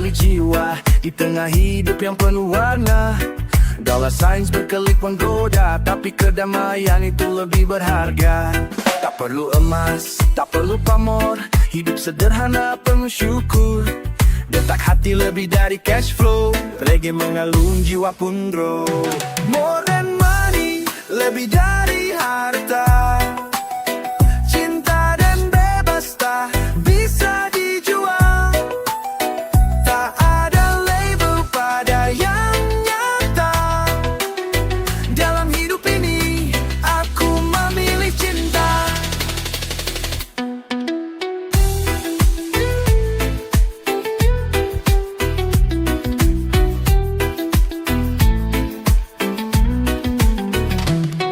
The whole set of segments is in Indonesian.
dari jiwa di tengah hidup yang penuh warna. Dollar signs berkelip menggoda, tapi kedamaian itu lebih berharga. Tak perlu emas, tak perlu pamor, hidup sederhana penuh syukur. Detak hati lebih dari cash flow, reggae mengalun jiwa pun grow. More than money, lebih dari harta. Cinta dan bebas tak bisa dijual. Tak ada label pada yang nyata. Dalam hidup ini, aku memilih cinta.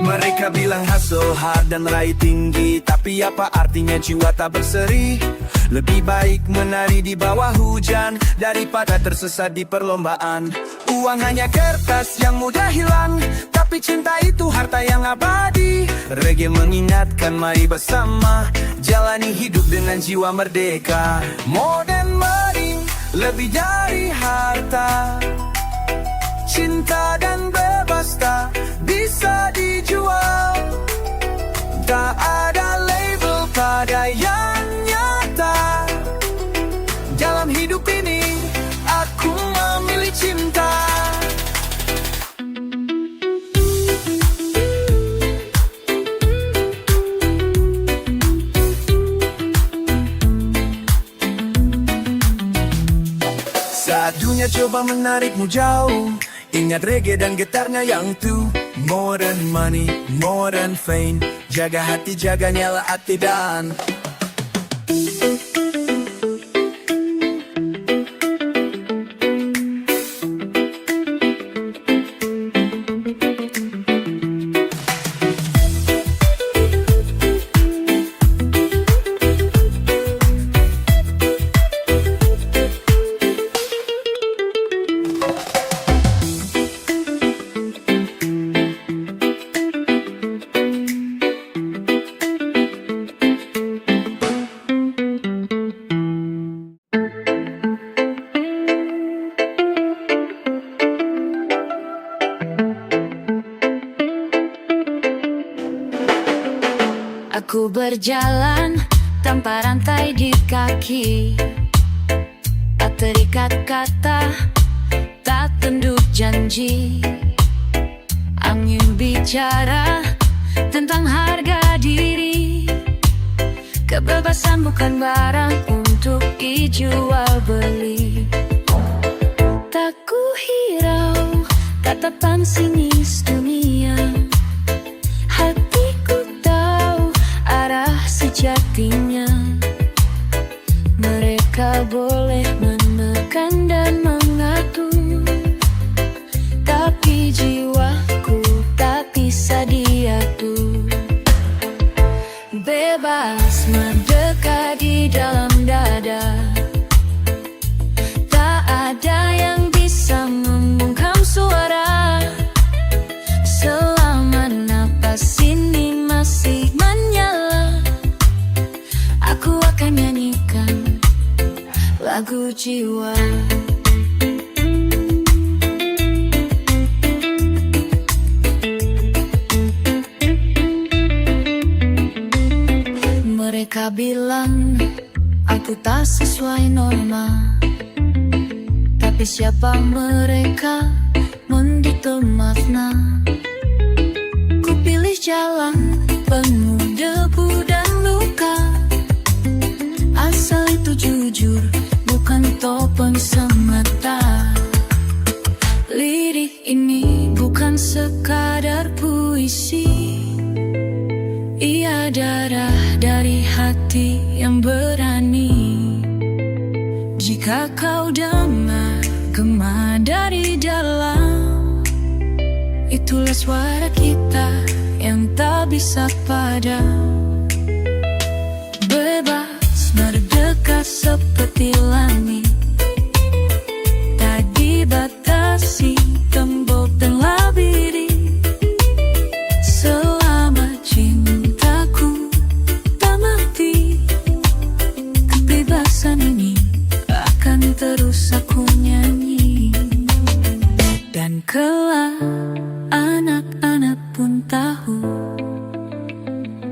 Mereka bilang hustle hard dan raih tinggi, tapi apa artinya jiwa tak berseri? Lebih baik menari di bawah hujan daripada tersesat di perlombaan. Uang hanya kertas yang mudah hilang, tapi cinta itu harta yang abadi. Reggae mengingatkan mari bersama jalani hidup dengan jiwa merdeka. More than money, lebih dari harta. Cinta dan bebas tak bisa dijual. Tak ada label pada yang nyata. Dalam hidup ini, aku memilih cinta. Saat dunia coba menarikmu jauh, ingat reggae dan getarnya yang tuh. More than money, more than fame. Jaga hati, jaga nyala hati dan Aku berjalan tanpa rantai di kaki, tak terikat kata, tak tunduk janji. Angin bicara tentang harga diri. Kebebasan bukan barang untuk dijual beli. Tak ku hirau tatapan sinis dunia. Sejatinya mereka boleh menekan dan mengatur, tapi jiwaku tak bisa diatur. Bebas merdeka di dalam dada, tak ada yang bisa membungkam suara. Selama napas ini masih menyala, aku akan nyanyikan lagu jiwa. Mereka bilang aku tak sesuai norma, tapi siapa mereka mendikte makna. Ku pilih jalan penuh debu dan luka. Asal itu jujur, bukan topeng semata. Lirik ini bukan sekadar puisi, ia darah dari hati yang berani. Jika kau dengar gema dari dalam, itulah suara kita yang tak bisa padam. Bebas merdeka seperti langit, tak dibatasi tembok dan labirin. Selama cintaku tak mati, kebebasan ini akan terus aku Dan kelak anak-anak pun tahu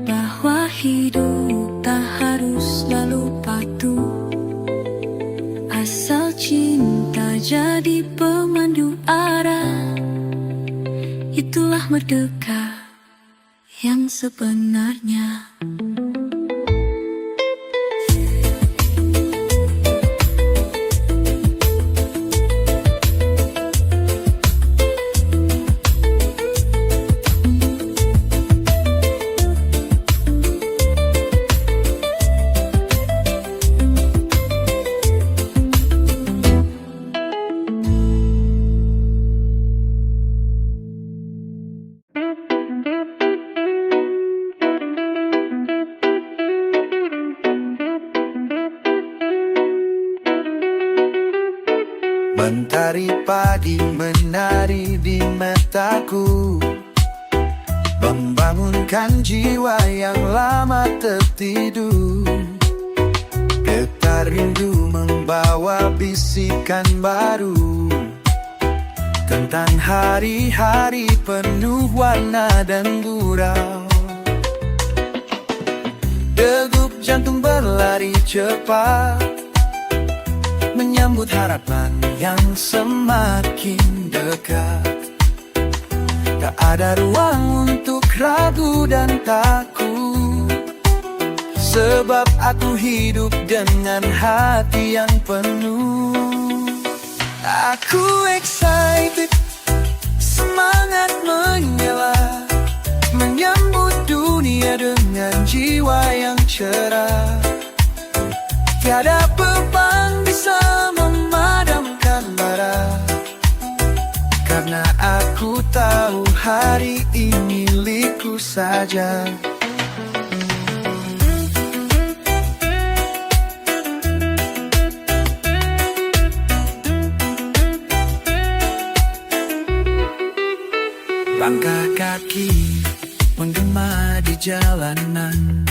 bahwa hidup tak harus selalu patuh. Asal cinta jadi pemandu arah, itulah merdeka yang sebenarnya. Mentari pagi menari di mataku, membangunkan jiwa yang lama tertidur. Getar rindu membawa bisikan baru tentang hari-hari penuh warna dan gurau. Degup jantung berlari cepat, menyambut harapan yang semakin dekat. Tak ada ruang untuk ragu dan takut, sebab aku hidup dengan hati yang penuh. Aku excited, semangat menyala, menyambut dunia dengan jiwa yang cerah. Tiada beban bisa memadamkan bara, karena aku tahu hari ini milikku saja. Langkah kaki menggema di jalanan,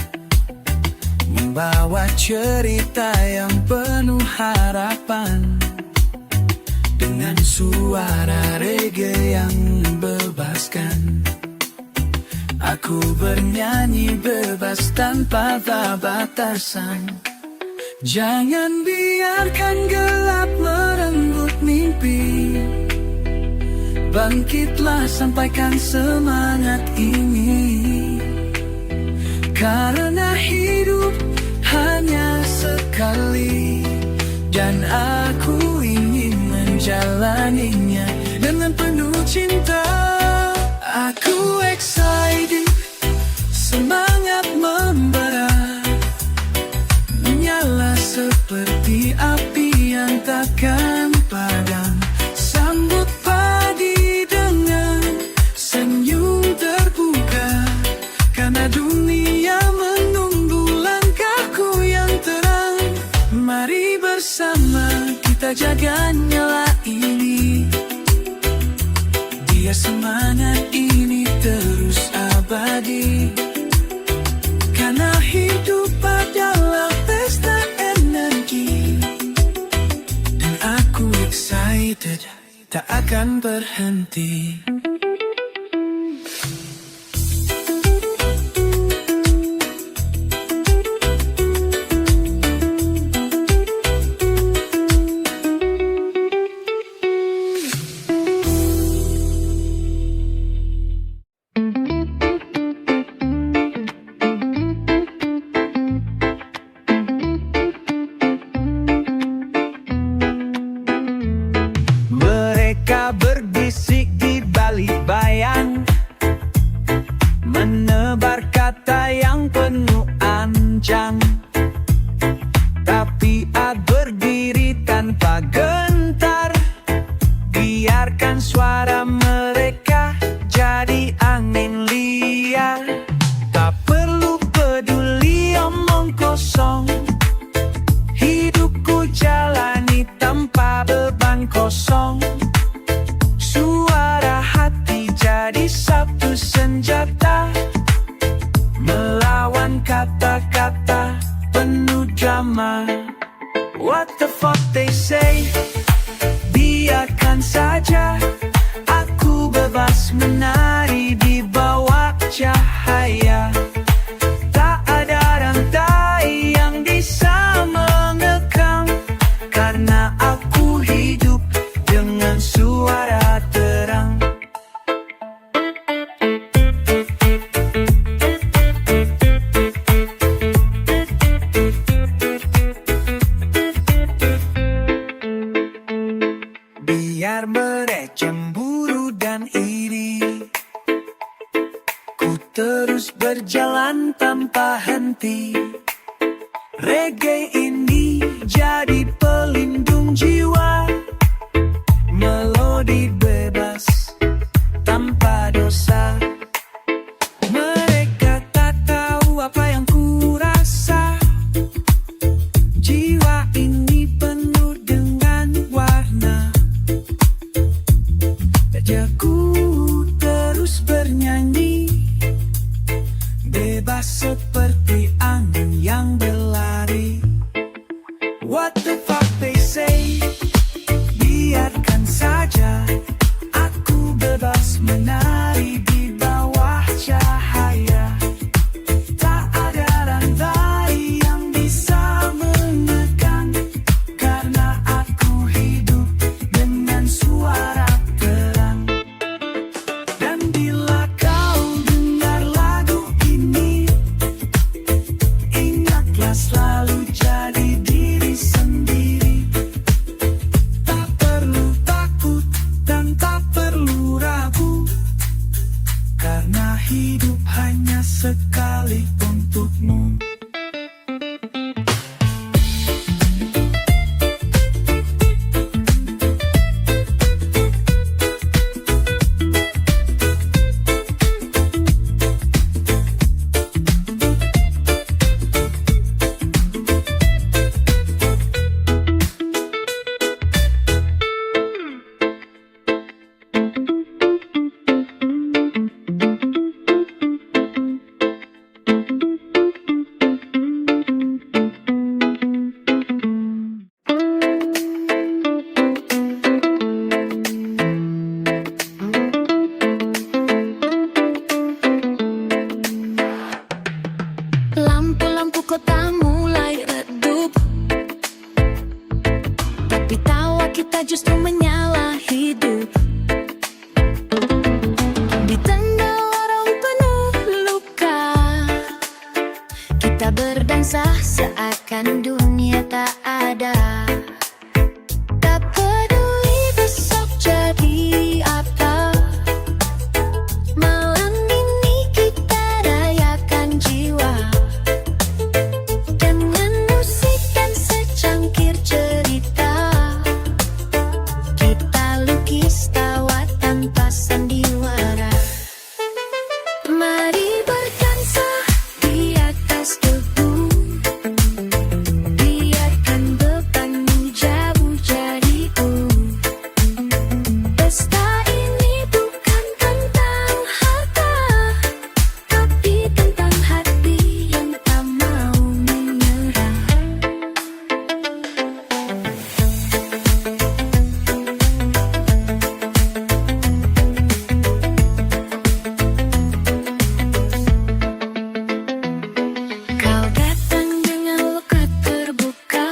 membawa cerita yang penuh harapan. Dengan suara reggae yang membebaskan, aku bernyanyi bebas tanpa batasan. Jangan biarkan gelap merenggut mimpi, bangkitlah sampaikan semangat ini. Karena hidup hanya sekali, dan aku ingin menjalaninya dengan penuh cinta. Aku excited, semangat membara, menyala seperti api yang takkan padam. Sambut pagi dengan senyum terbuka, karena dunia menunggu langkahku yang terang. Mari bersama kita jaga nyala ini, biar semangat ini terus abadi. Karena hidup adalah pesta energi, dan aku excited, tak akan berhenti. Mereka berbisik di balik bayang, menebar kata yang penuh ancang. Tapi berdiri tanpa gentar, biarkan suara mereka jadi angin liar. Tak perlu peduli omong kosong, hidupku jalani tanpa beban kosong. Suara hati jadi satu senjata, melawan kata-kata penuh drama. What the fuck they say, biarkan saja. wajahku terus bernyanyi, bebas seperti angin yang berlari. What the fuck they say, biarkan saja, aku bebas menari di bawah cahaya. Tak ada rantai yang bisa menekan, karena aku hidup dengan suara terang. Dan bila kau dengar lagu ini, ingatlah selalu jadi diri sendiri. Tak perlu takut dan tak perlu ragu, karena hidup hanya sekali untukmu. Lampu-lampu kota mulai redup, tapi tawa kita justru menyala hidup. Di tengah lorong penuh luka, kita berdansa seakan dunia tak ada. Tak peduli besok jadi apa, malam ini kita rayakan jiwa. Dengan musik dan secangkir cerita, kita lukis tawa tanpa sandiwara. Mari berdansa di atas debu, biarkan bebanmu jauh dariku. Pesta ini bukan tentang harta, tapi tentang hati yang tak mau menyerah. Kau datang dengan logat terbuka,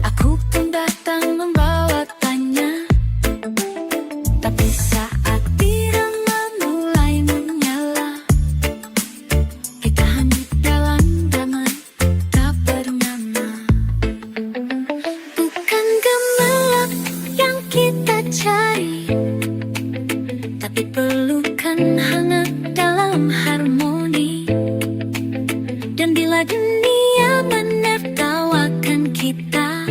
aku pun datang membawa tanya. Tapi saat irama mulai menyala, kita hanyut dalam damai tak bernama. Bukan gemerlap yang kita cari, tapi pelukan hangat dalam harmoni. Dan bila dunia menertawakan kita,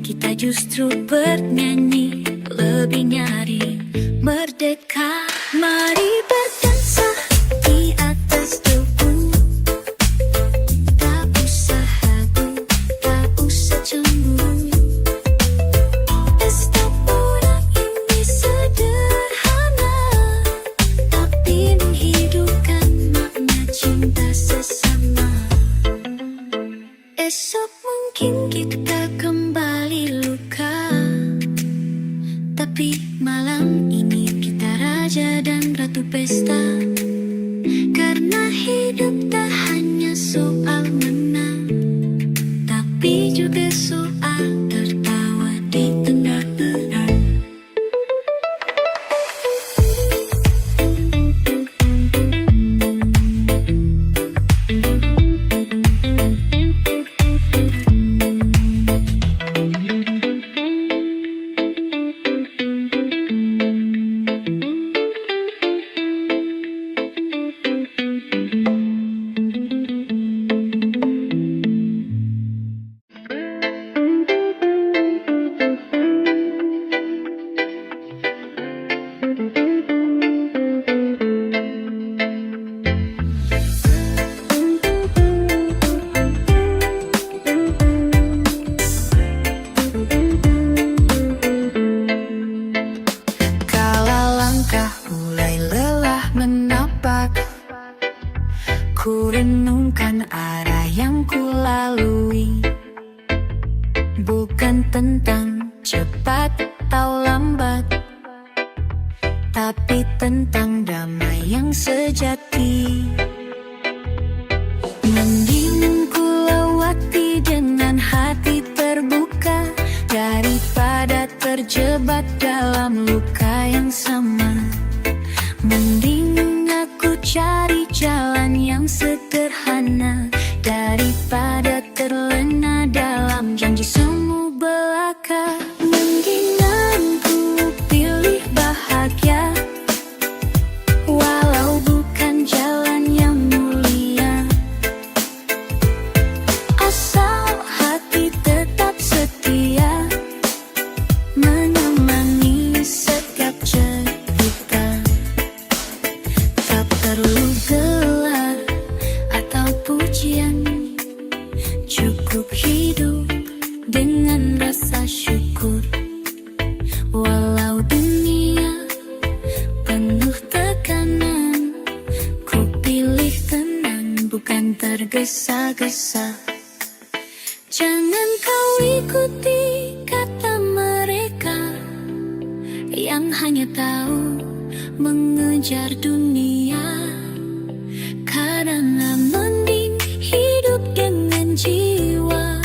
kita justru bernyanyi lebih nyaring merdeka. Mari berdansa di atas debu, tak usah ragu, tak usah cemburu. Pesta pura ini sederhana, tapi menghidupkan makna cinta sesama. Esok mungkin kita kembali luka, tapi malam ini kita raja dan ratu pesta. Karena hidup tak hanya soal menang, tapi juga soal tertawa di tengah perang. cepat atau lambat, tapi tentang damai yang sejati. Mending ku lewati dengan hati terbuka daripada terjebak dalam luka yang sama. Mending aku cari jalan yang sederhana daripada terlena dalam janji semu belaka. Mendingan ku pilih bahagia walau bukan jalan yang mulia, asal hati tetap setia menemani setiap cerita. Tak perlu gelar atau pujian, cukup hidup dengan rasa syukur. Walau dunia penuh tekanan, ku pilih tenang bukan tergesa-gesa. Jangan kau ikuti kata mereka yang hanya tahu mengejar dunia, karena mending hidup dengan jiwa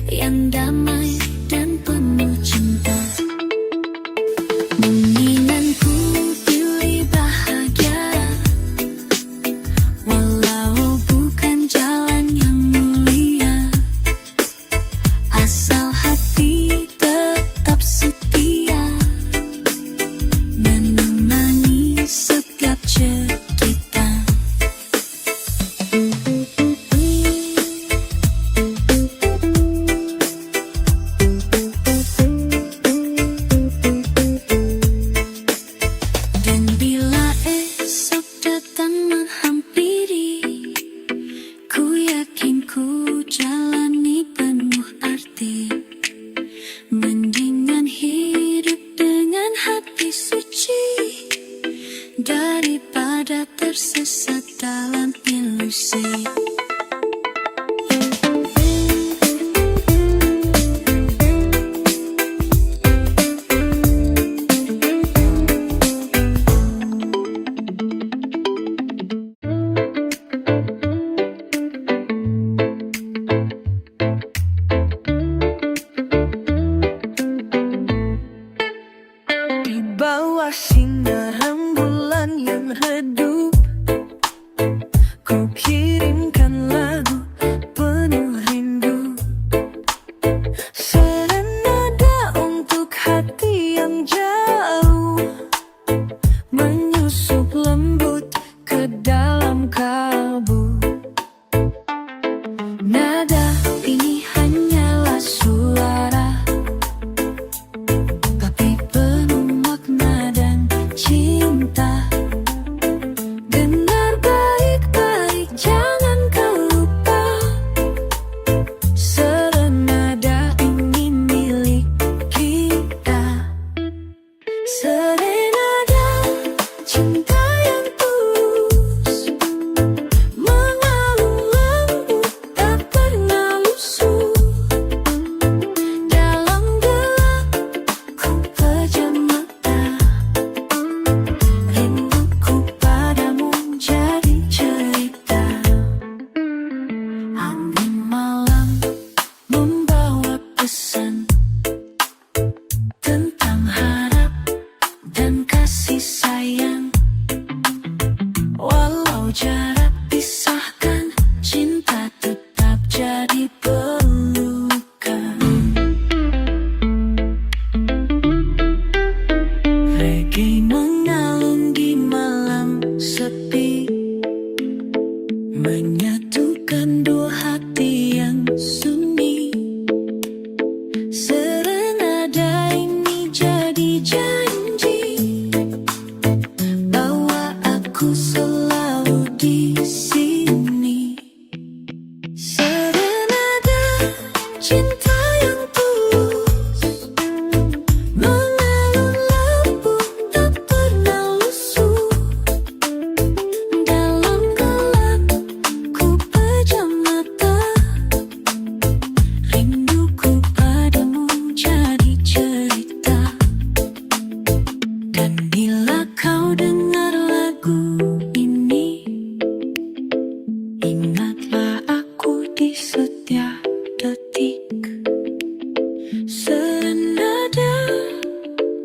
yang damai dan penuh cinta. Mendingan ku pilih bahagia walau bukan jalan yang mulia, asal hati tetap setia menemani setiap cerita.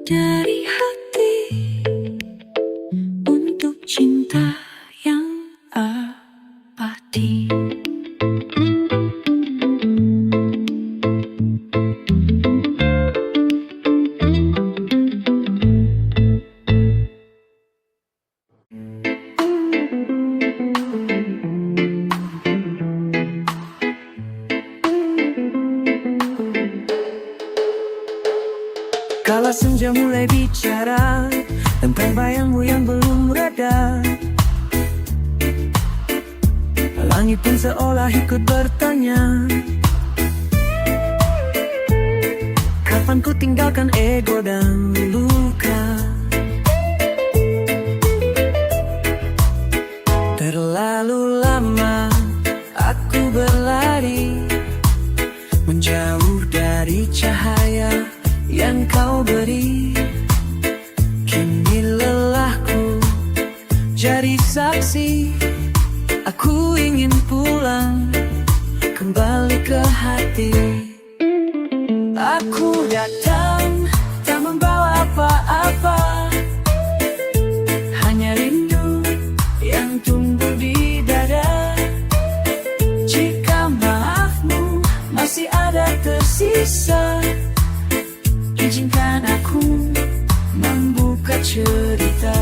dari hati untuk cinta yang abadi. Kala senja mulai bicara tentang bayangmu yang belum reda, langit pun seolah ikut bertanya, kapan ku tinggalkan ego dan luka. Terlalu lama aku berlari menjauh dari cahaya yang kau beri. Kini lelahku jadi saksi, aku ingin pulang kembali ke hati. Aku datang tak membawa apa-apa, hanya rindu yang tumbuh di dada. Jika maafmu masih ada tersisa, izinkan aku membuka cerita.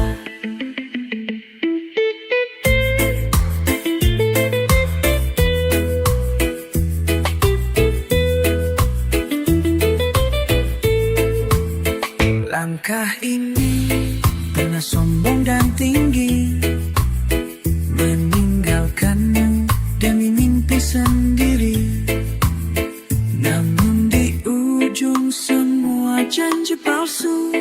Langkah ini pernah sombong dan tinggi, meninggalkanmu demi mimpi sendiri. Namun di ujung semua janji palsu,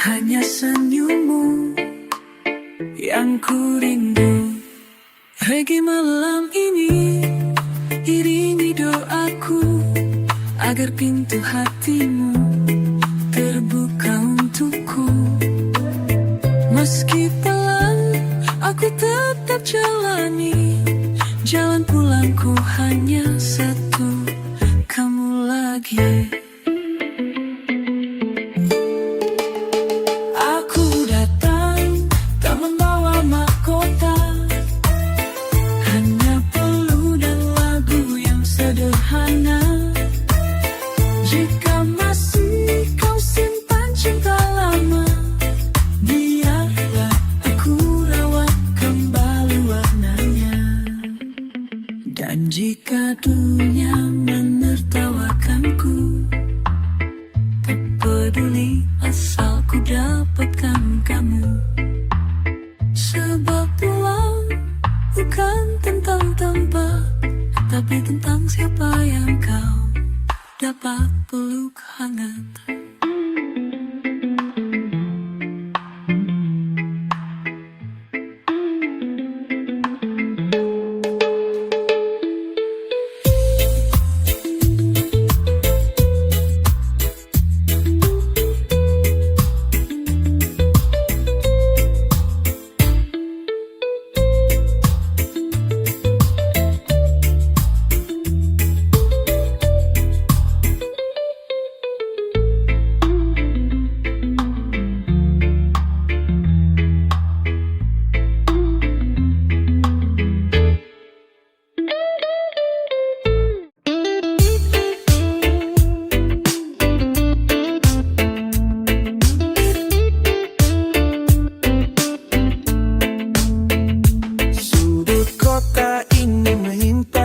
hanya senyummu yang ku rindu. Pagi malam ini iringi doaku agar pintu hatimu terbuka untukku. Meski pelan, aku tetap jalani jalan pulangku, hanya satu, kamu lagi. Aku datang tak membawa mahkota, hanya peluh dan lagu yang sederhana. Jika masih kau simpan cinta lama, biarlah aku rawat kembali warnanya. Dan jika dunia menertawakanku, tak peduli asal ku dapatkan kamu. Sebab pulang bukan tentang tempat, tapi tentang siapa yang kau dapat peluk hangat.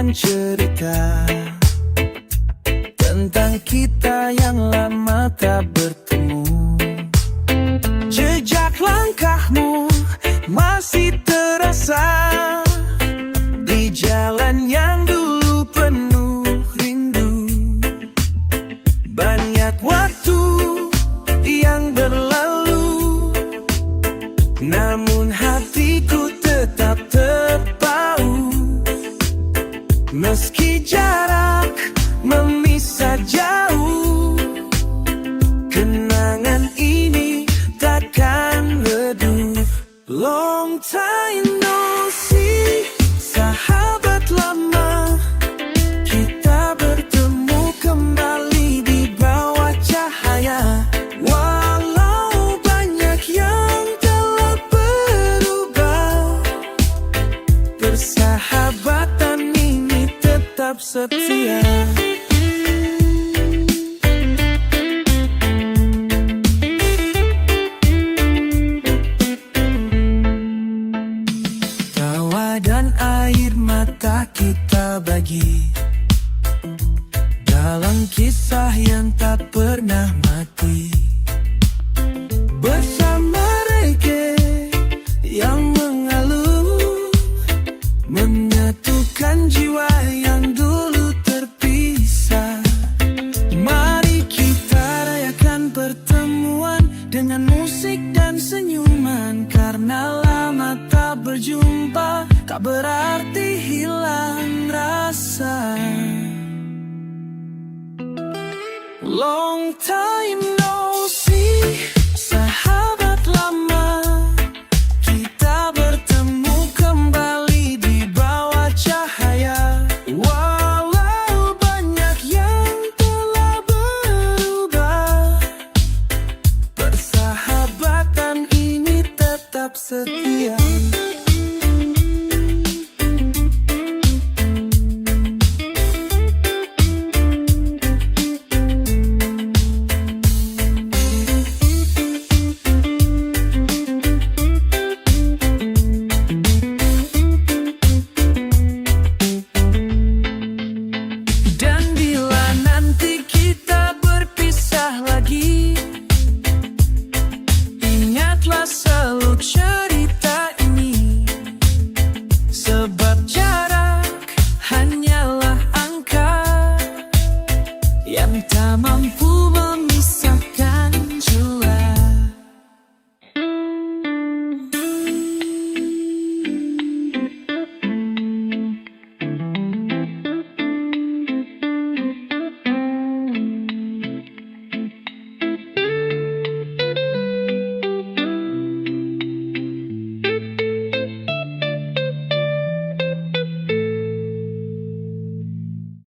Cerita tentang kita yang lama tak bertemu. Jejak langkahmu masih terasa di jalan yang dulu penuh rindu. Banyak waktu yang berlalu, namun hatiku tetap terpaut. Meski jarak memisah jauh, kenangan ini takkan redup. Long time no see, sahabat lama, kita bertemu kembali di bawah cahaya berjumpa tak berarti hilang rasa. Long time no see, sahabat lama, kita bertemu kembali di bawah cahaya. Walau banyak yang telah berubah, persahabatan ini tetap setia.